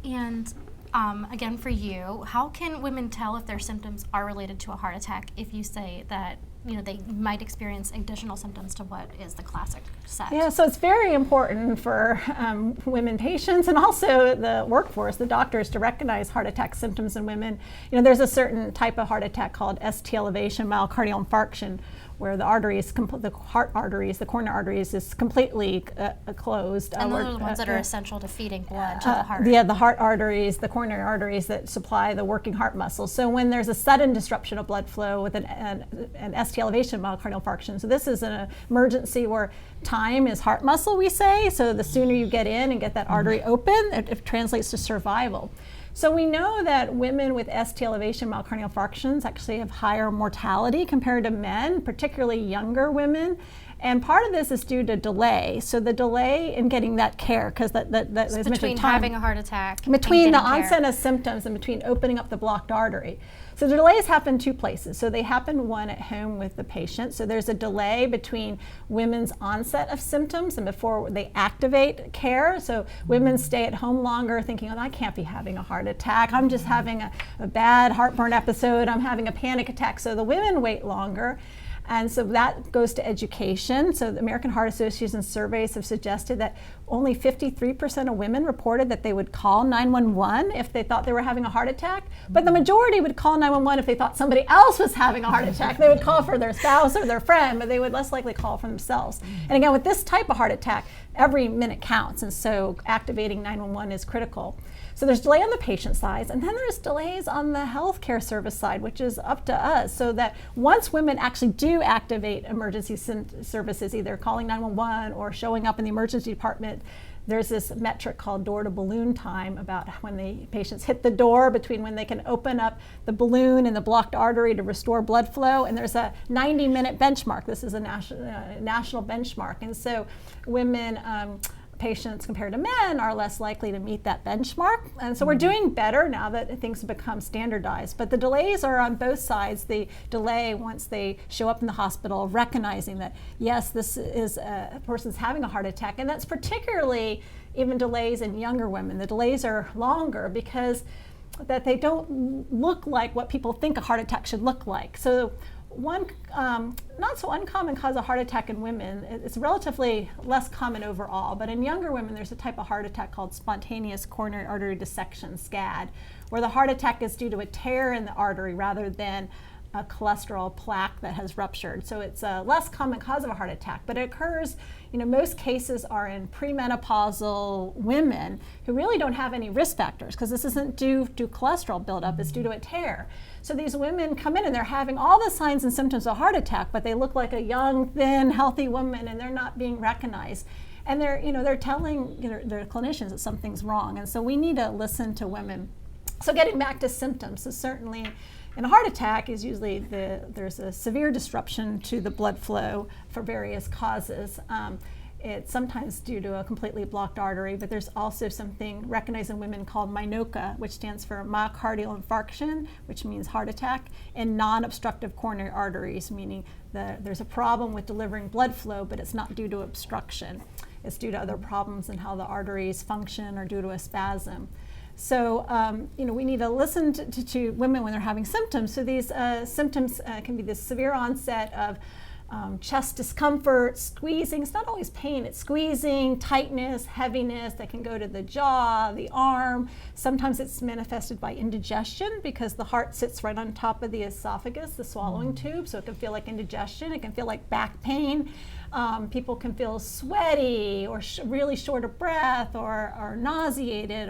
And again, for you, how can women tell if their symptoms are related to a heart attack if you say that they might experience additional symptoms to what is the classic set? Yeah, so it's very important for women patients and also the workforce, the doctors, to recognize heart attack symptoms in women. There's a certain type of heart attack called ST elevation myocardial infarction, where the arteries, the heart arteries, the coronary arteries is completely closed. And those are the ones that are essential to feeding blood to the heart. Yeah, the heart arteries, the coronary arteries that supply the working heart muscle. So when there's a sudden disruption of blood flow with an ST elevation myocardial infarction, so this is an emergency where time is heart muscle, we say. So the sooner you get in and get that artery open, it translates to survival. So we know that women with ST elevation myocardial infarctions actually have higher mortality compared to men, particularly younger women. And part of this is due to delay. So the delay in getting that care, because that is between having a heart attack, between the onset of symptoms and between opening up the blocked artery. So the delays happen two places. So they happen, one, at home with the patient. So there's a delay between women's onset of symptoms and before they activate care. So women stay at home longer thinking, I can't be having a heart attack. I'm just having a bad heartburn episode. I'm having a panic attack. So the women wait longer. And so that goes to education. So the American Heart Association surveys have suggested that only 53% of women reported that they would call 911 if they thought they were having a heart attack. But the majority would call 911 if they thought somebody else was having a heart attack. They would call for their spouse or their friend, but they would less likely call for themselves. And again, with this type of heart attack, every minute counts. And so activating 911 is critical. So there's delay on the patient side, and then there's delays on the healthcare service side, which is up to us, so that once women actually do activate emergency services, either calling 911 or showing up in the emergency department, there's this metric called door to balloon time, about when the patients hit the door between when they can open up the balloon and the blocked artery to restore blood flow. And there's a 90-minute benchmark. This is a national benchmark. And so women, patients compared to men, are less likely to meet that benchmark. And so we're doing better now that things have become standardized. But the delays are on both sides. The delay once they show up in the hospital, recognizing that, yes, this is a person's having a heart attack. And that's particularly even delays in younger women. The delays are longer because that they don't look like what people think a heart attack should look like. So one not so uncommon cause of heart attack in women, it's relatively less common overall, but in younger women there's a type of heart attack called spontaneous coronary artery dissection, SCAD, where the heart attack is due to a tear in the artery rather than a cholesterol plaque that has ruptured. So it's a less common cause of a heart attack, but it occurs, most cases are in premenopausal women who really don't have any risk factors, because this isn't due to cholesterol buildup, it's due to a tear. So these women come in and they're having all the signs and symptoms of heart attack, but they look like a young, thin, healthy woman, and they're not being recognized. And they're telling their clinicians that something's wrong. And so we need to listen to women. So getting back to symptoms, so certainly in a heart attack is usually there's a severe disruption to the blood flow for various causes. It's sometimes due to a completely blocked artery, but there's also something recognized in women called MINOCA, which stands for myocardial infarction, which means heart attack, and non-obstructive coronary arteries, meaning there's a problem with delivering blood flow, but it's not due to obstruction. It's due to other problems in how the arteries function or due to a spasm. So, we need to listen to women when they're having symptoms. So these symptoms can be this severe onset of chest discomfort, squeezing. It's not always pain, it's squeezing, tightness, heaviness that can go to the jaw, the arm. Sometimes it's manifested by indigestion because the heart sits right on top of the esophagus, the swallowing tube, so it can feel like indigestion. It can feel like back pain. People can feel sweaty or really short of breath or nauseated,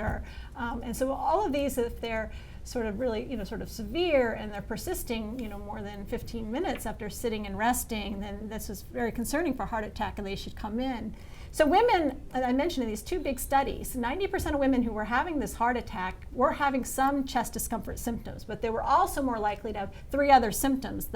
and so all of these, if they're sort of really, sort of severe and they're persisting, more than 15 minutes after sitting and resting, then this is very concerning for a heart attack and they should come in. So women, I mentioned in these two big studies, 90% of women who were having this heart attack were having some chest discomfort symptoms, but they were also more likely to have 3 other symptoms,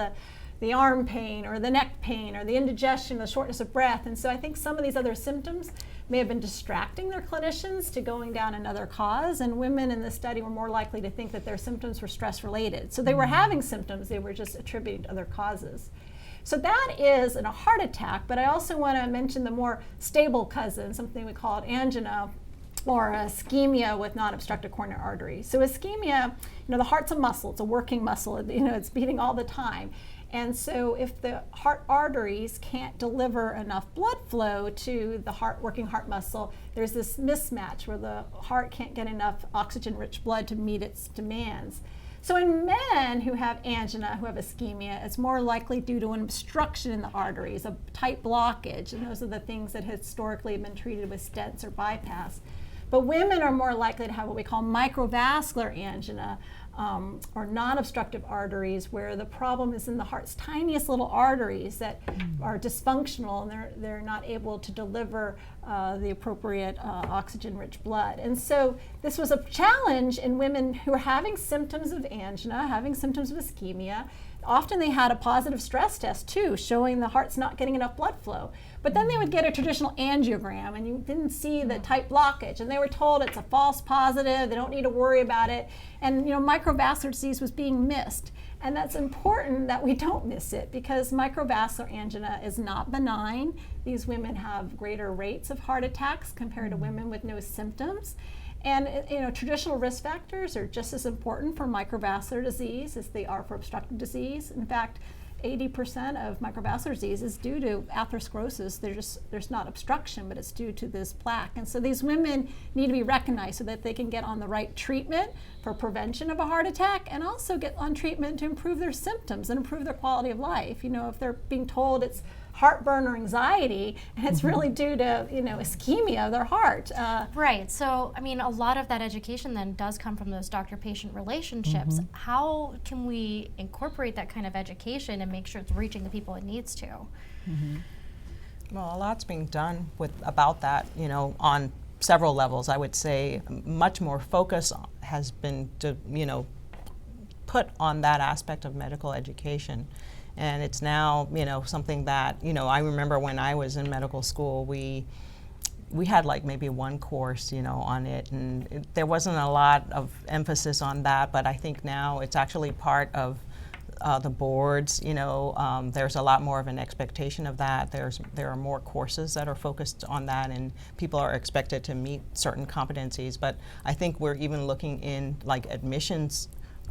the arm pain or the neck pain or the indigestion, the shortness of breath. And so I think some of these other symptoms may have been distracting their clinicians to going down another cause, and women in this study were more likely to think that their symptoms were stress related. So they were having symptoms, they were just attributing to other causes. So that is in a heart attack, but I also want to mention the more stable cousin, something we call angina or ischemia with non-obstructive coronary arteries. So ischemia, the heart's a muscle, it's a working muscle, it's beating all the time. And so if the heart arteries can't deliver enough blood flow to the working heart muscle, there's this mismatch where the heart can't get enough oxygen-rich blood to meet its demands. So in men who have angina, who have ischemia, it's more likely due to an obstruction in the arteries, a tight blockage, and those are the things that historically have been treated with stents or bypass. But women are more likely to have what we call microvascular angina, or non-obstructive arteries, where the problem is in the heart's tiniest little arteries that are dysfunctional and they're not able to deliver the appropriate oxygen-rich blood. And so this was a challenge in women who are having symptoms of angina, having symptoms of ischemia. Often they had a positive stress test too, showing the heart's not getting enough blood flow. But then they would get a traditional angiogram and you didn't see the tight blockage, and they were told it's a false positive, they don't need to worry about it. And microvascular disease was being missed. And that's important that we don't miss it, because microvascular angina is not benign. These women have greater rates of heart attacks compared to women with no symptoms. And traditional risk factors are just as important for microvascular disease as they are for obstructive disease. In fact, 80% of microvascular disease is due to atherosclerosis. There's not obstruction, but it's due to this plaque. And so these women need to be recognized so that they can get on the right treatment for prevention of a heart attack, and also get on treatment to improve their symptoms and improve their quality of life. If they're being told it's heartburn or anxiety, and it's really due to ischemia of their heart. Right. So, a lot of that education then does come from those doctor-patient relationships. How can we incorporate that kind of education and make sure it's reaching the people it needs to? Well, a lot's being done about that, on several levels. I would say much more focus has been put on that aspect of medical education. And it's now, something that, I remember when I was in medical school, we had like maybe one course, on it, and there wasn't a lot of emphasis on that, but I think now it's actually part of the boards. There's a lot more of an expectation of that. There are more courses that are focused on that, and people are expected to meet certain competencies, but I think we're even looking in like admissions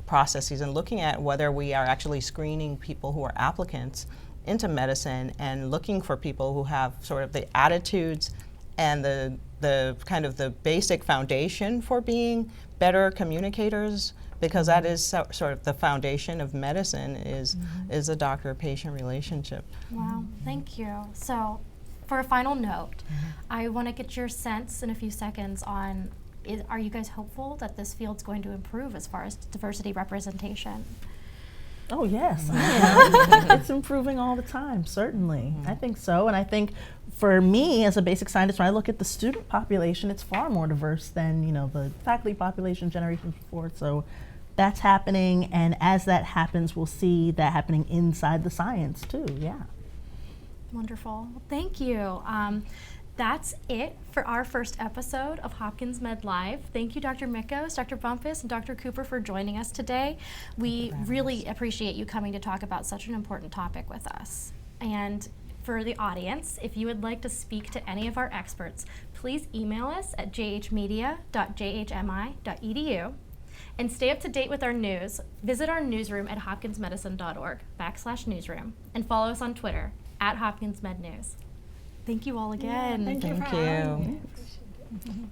processes and looking at whether we are actually screening people who are applicants into medicine and looking for people who have sort of the attitudes and the kind of the basic foundation for being better communicators, because that is sort of the foundation of medicine is a doctor-patient relationship. Wow, thank you. So for a final note, I want to get your sense in a few seconds on, are you guys hopeful that this field's going to improve as far as diversity representation? Oh yes, I am. It's improving all the time, certainly. I think so, and I think for me as a basic scientist, when I look at the student population, it's far more diverse than the faculty population generations before. So that's happening, and as that happens, we'll see that happening inside the science too. Yeah. Wonderful. Thank you. That's it for our first episode of Hopkins Med Live. Thank you, Dr. Mikos, Dr. Bumpus, and Dr. Cooper for joining us today. We really appreciate you coming to talk about such an important topic with us. And for the audience, if you would like to speak to any of our experts, please email us at jhmedia.jhmi.edu. And stay up to date with our news. Visit our newsroom at hopkinsmedicine.org/newsroom and follow us on Twitter @HopkinsMedNews. Thank you all again. Thank you. Thank you.